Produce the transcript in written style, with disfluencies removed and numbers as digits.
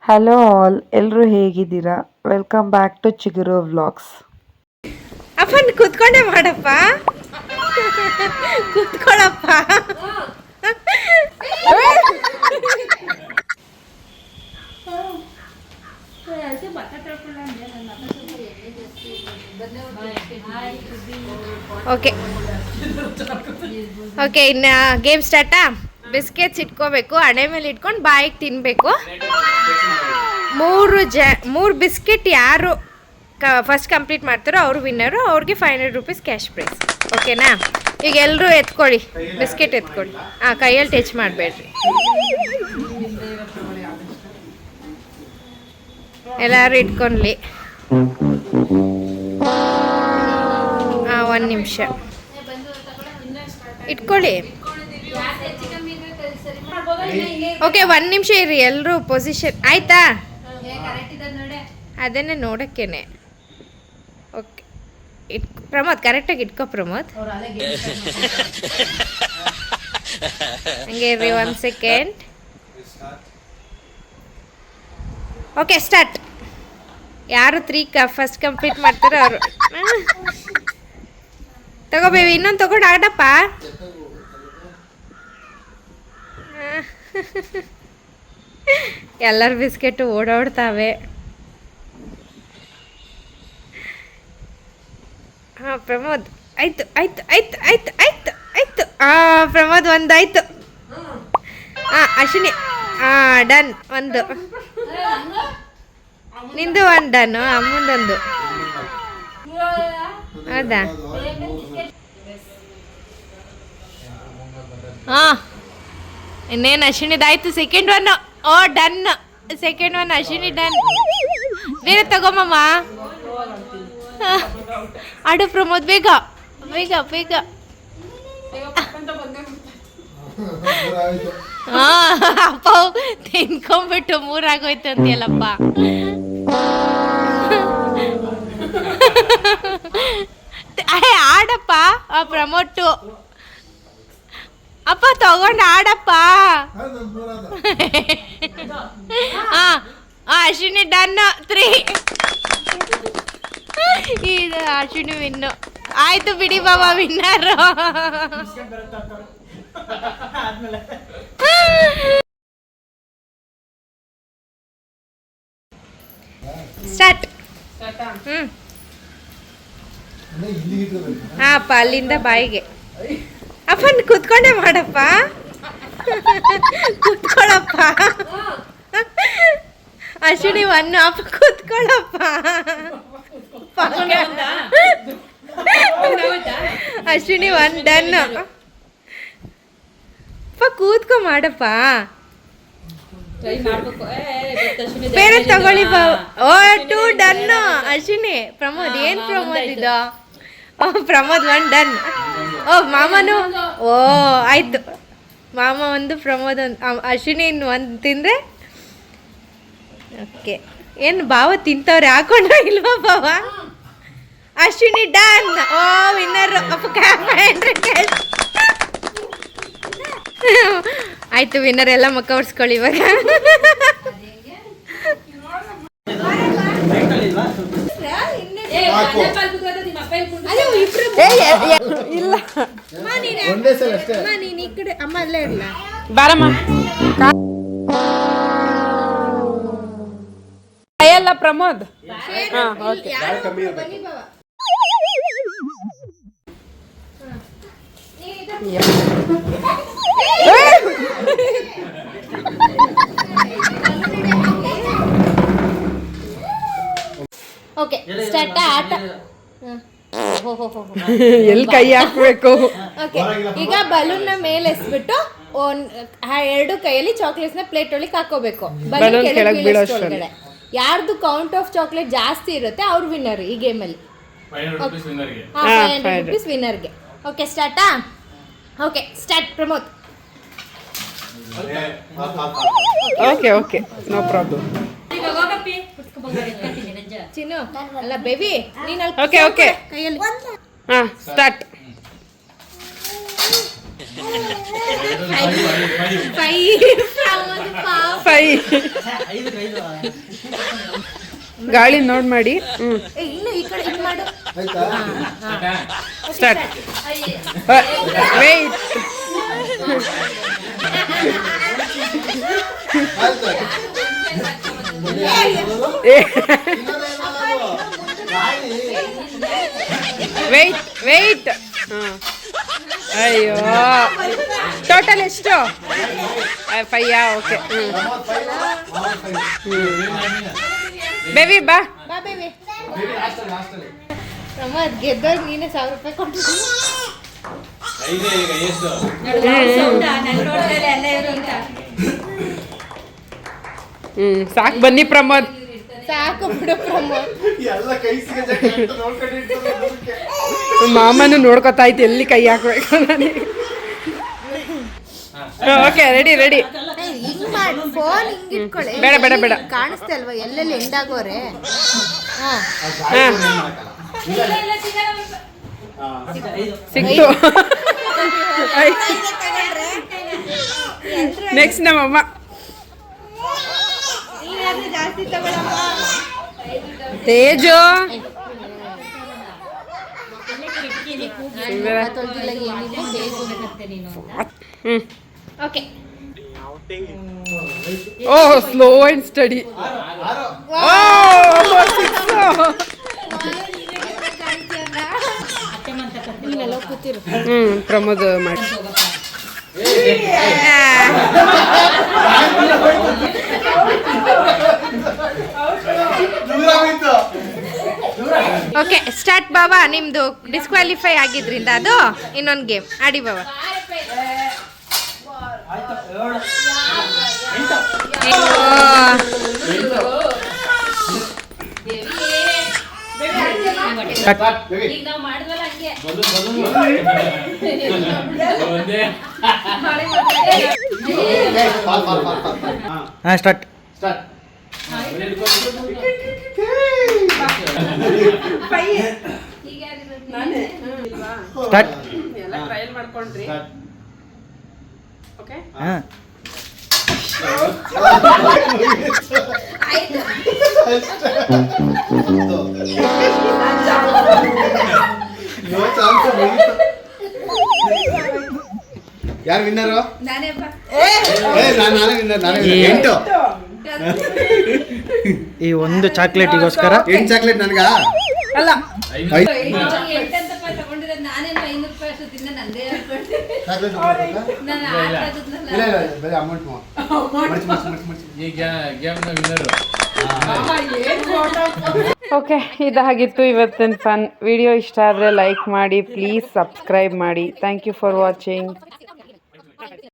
Hello all, ಎಲ್ಲರೂ ಹೇಗಿದ್ದೀರಾ? Welcome back to ಚಿಗುರು ವ್ಲಾಗ್ಸ್. ಅಪ್ಪನ್ ಕೂತ್ಕೊಂಡೆ ಮಾಡಪ್ಪ, ಕೂತ್ಕೊಳ್ಳಪ್ಪ. ಓಕೆ ಓಕೆ, ಇನ್ನು ಗೇಮ್ ಸ್ಟಾರ್ಟಾ? ಬಿಸ್ಕೆಟ್ಸ್ ಇಟ್ಕೋಬೇಕು, ಹಣೆ ಮೇಲೆ ಇಟ್ಕೊಂಡು ಬಾಯಿಗೆ ತಿನ್ನಬೇಕು. ಮೂರು ಬಿಸ್ಕೆಟ್ ಯಾರು ಫಸ್ಟ್ ಕಂಪ್ಲೀಟ್ ಮಾಡ್ತಾರೋ ಅವರು ವಿನ್ನರು, ಅವ್ರಿಗೆ 500 ರೂಪೀಸ್ ಕ್ಯಾಶ್ ಪ್ರೈಸ್. ಓಕೆನಾ? ಈಗ ಎಲ್ಲರೂ ಎತ್ಕೊಳ್ಳಿ, ಬಿಸ್ಕೆಟ್ ಎತ್ಕೊಳ್ಳಿ. ಕೈಯಲ್ಲಿ ಟಚ್ ಮಾಡಬೇಡ್ರಿ, ಎಲ್ಲರೂ ಇಟ್ಕೊಳ್ಳಿ. 1 ನಿಮಿಷ ಇಟ್ಕೊಳ್ಳಿ. ಓಕೆ, 1 ನಿಮಿಷ ಇರಿ, ಎಲ್ಲರೂ ಪೊಸಿಷನ್ ಆಯ್ತಾ? ಅದನ್ನೇ ನೋಡೋಕ್ಕೇನೆ. ಓಕೆ, ಪ್ರಮೋದ್ ಕರೆಕ್ಟಾಗಿ ಇಟ್ಕೋ. ಪ್ರಮೋದ್ ಹಂಗೆ ಇರ್ರಿ, 1 ಸೆಕೆಂಡ್. Okay, start. ಯಾರು 3 ಫಸ್ಟ್ ಕಂಪ್ಲೀಟ್ ಮಾಡ್ತಾರೋ ಅವರು ತಗೋಬೇವಿ. ಇನ್ನೊಂದು ತಗೊಂಡು ಆಡಪ್ಪ. ಎಲ್ಲರ ಬಿಸ್ಕೆಟು ಓಡಾಡ್ತಾವೆ. ಪ್ರಮೋದ್ ಆಯ್ತು ಆಯ್ತು ಆಯ್ತು ಆಯ್ತು ಆಯ್ತು ಆಯ್ತು. ಪ್ರಮೋದ್ ಒಂದಾಯ್ತು. ಅಶ್ವಿನಿ ಡನ್. ಒಂದು ನಿಂದು 1 ಡನ್. ಅಮ್ಮಂದೊಂದು. ಹೌದಾ? ಇನ್ನೇನು ಅಶ್ವಿನಿದಾಯ್ತು. Second 1 done. Second 1 Ashwini done. ಬೇರೆ ತಗೋಮಮ್ಮ. ಆಡು ಪ್ರಮೋದ್, ಬೇಗ ಬೇಗ ಬೇಗ. ಅಪ್ಪ ತಿನ್ಕೊಂಬಿಟ್ಟು 3 ಆಗೋಯ್ತು ಅಂತೀಯಲ್ಲಪ್ಪ. ಆಡಪ್ಪ. ಪ್ರಮೋಟು ಅಪ್ಪ ತಗೊಂಡು ಆಡಪ್ಪ. ಅಶ್ವಿನಿ ಡನ್. 3. ಇದು ಅಶ್ವಿನಿ ವಿನ್ನು ಆಯ್ತು. ಬಿಡಿ ಬಾಬಾ, ವಿನ್ನರ್. ಸ್ಟಾರ್ಟ್. ಅಪ್ಪ ಅಲ್ಲಿಂದ ಬಾಯಿಗೆ. ಅಪ್ಪನ್ ಕೂತ್ಕೊಂಡೆ ಮಾಡಪ್ಪ, ಕೂತ್ಕೊಳ್ಳಪ್ಪ. ಅಶ್ವಿನಿ 1. ಅಪ್ಪ ಕೂತ್ಕೊಳ್ಳಪ್ಪ. ಅಶ್ವಿನಿ 1 ಡನ್. ಅಪ್ಪ ಕೂತ್ಕೊ ಮಾಡಪ್ಪ. ಬೇರೆ ತಗೊಳ್ಳಿ. 2 ಡನ್. ಅಶ್ವಿನಿ. ಪ್ರಮೋದ್ ಏನ್ ಪ್ರಮೋದ್ ಇದು? ಪ್ರಮೋದ್ 1 ಡನ್. ಮಾಮನು. ಆಯ್ತು. ಮಾಮ 1, ಪ್ರಮೋದ್ 1. ಅಶ್ವಿನಿ 1 ತಿಂದ್ರೆ ಓಕೆ. ಏನು ಭಾವ ತಿಂತವ್ರೆ, ಹಾಕೊಂಡ್ರ ಇಲ್ವಾ ಭಾವ? ಅಶ್ವಿನಿ ಡನ್. ವಿನ್ನರ್. ಆಯ್ತು, ವಿನ್ನರ್. ಎಲ್ಲ ಮುಖ ಒರೆಸ್ಕೊಳ್ಳಿ ಇವಾಗ. ಇಲ್ಲ, ನೀನ್ ಈ ಕಡೆ. ಅಮ್ಮ ಅಲ್ಲೇ ಇರಲ್ಲ, ಬಾರಮ್ಮ. ಅಯ್ಯಲ್ಲ ಪ್ರಮೋದ್. Okay, start. ಆಟ ಎಲ್ಲಿ ಕೈ ಹಾಕ್ಬೇಕು? ಓಕೆ, ಈಗ ಬಲೂನ್ ಮೇಲೆ ಎಸ್ಬಿಟ್ಟು 2 ಕೈಯಲ್ಲಿ ಚಾಕ್ಲೇಟ್ಸ್ ನ ಪ್ಲೇಟ್ ಒಳಗೆ ಹಾಕೋಬೇಕು. ಬಲೂನ್ ಕೆಳಗೆ ಬೀಳೋಷ್ಟೊಳಗಡೆ ಯಾರ್ದು ಕೌಂಟ್ ಆಫ್ ಚಾಕ್ಲೇಟ್ ಜಾಸ್ತಿ ಇರುತ್ತೆ ಅವ್ರು ವಿನ್ನರ್ ಈ ಗೇಮಲ್ಲಿ. 500 ರೂಪೀಸ್ ವಿನ್ನರ್ಗೆ. ಓಕೆ, ಸ್ಟಾರ್ಟಾ? Okay, start. Pramod. Okay okay, no problem. Chinnu ಅಲ್ಲ ಬೇಬಿ, ನೀನು ಓಕೆ ಓಕೆ, ಕೈಯಲ್ಲಿ. ಸ್ಟಾರ್ಟ್. ಗಾಳಿ ನೋಡ್ ಮಾಡಿ. ಇನ್ನು ಈ ಕಡೆ ಇದು ಮಾಡು. ಸ್ಟಾರ್ಟ್. ವೇಟ್. Wait wait. ಅಯ್ಯೋ ಟೋಟಲ್ ಎಷ್ಟು? 5. ಓಕೆ. ಬೇಬಿ ಬಾ. ಬಾ ಬೇಬಿ. ಪ್ರಮೋದ್ ಗೆದ್ದೋಗಿ ನೀನೇ 1000 ರೂಪಾಯಿ ಕೊಟ್ಟಿದ್ದೀನಿ. ಸಾಕು ಬನ್ನಿ ಪ್ರಮೋದ್. ಸಾಕು ಬಿಡು ಪ್ರಮೋದ್. ಮಾಮನು ನೋಡ್ಕೊತಾ ಇತ್ತು ಎಲ್ಲಿ ಕೈ ಹಾಕ್ಬೇಕು ನನಗೆ. Okay ready ready. ಹಿಂಗ್ ಮಾಡಿ ಫೋನ್ ಹಿಂಗ್ ಇಟ್ಕೊಳ್ಳಿ. ಬೇಡ ಬೇಡ ಬೇಡ. ಕಾಣಿಸ್ತಾ ಅಲ್ವಾ ಎಲ್ಲೆಲ್ಲಿ ಎಂಡ್ ಆಗೋರೆ. ಸಿಕ್ತು. ನೆಕ್ಸ್ಟ್ ನಮ್ಮಮ್ಮ. ಜಾಸ್ತಿ ತಗೊಳಮ್ಮ. Teju. Okay. Oh slow and steady. ನೀನೆಲ್ಲ ಕೂತಿರು. ಪ್ರಮೋದ್ ಮಾಡಿ. ಓಕೆ ಸ್ಟಾರ್ಟ್ ಬಾಬಾ. ನಿಮ್ದು ಡಿಸ್ಕ್ವಾಲಿಫೈ ಆಗಿದ್ರಿಂದ ಅದು ಇನ್ನೊಂದು ಗೇಮ್ ಆಡಿ ಬಾಬಾ. ಸ್ಟಾರ್ಟ್. ಸ್ಟಾರ್ಟ್. ಎಲ್ಲ ಟ್ರಯಲ್ ಮಾಡ್ಕೊಂಡ್ರಿ. ಓಕೆ. ಯಾರು ವಿನ್ನರು? ನಾನೇ ನಾನೇ 8. ಈ ಒಂದು ಚಾಕ್ಲೇಟಿಗೋಸ್ಕರ 8 ಚಾಕ್ಲೇಟ್ ನನಗ ಅಲ್ಲ. ಓಕೆ, ಇದಾಗಿತ್ತು ಇವತ್ತಿನ ಫನ್ ವಿಡಿಯೋ. ಇಷ್ಟ ಆದರೆ ಲೈಕ್ ಮಾಡಿ, ಪ್ಲೀಸ್ ಸಬ್ಸ್ಕ್ರೈಬ್ ಮಾಡಿ. Thank you for watching.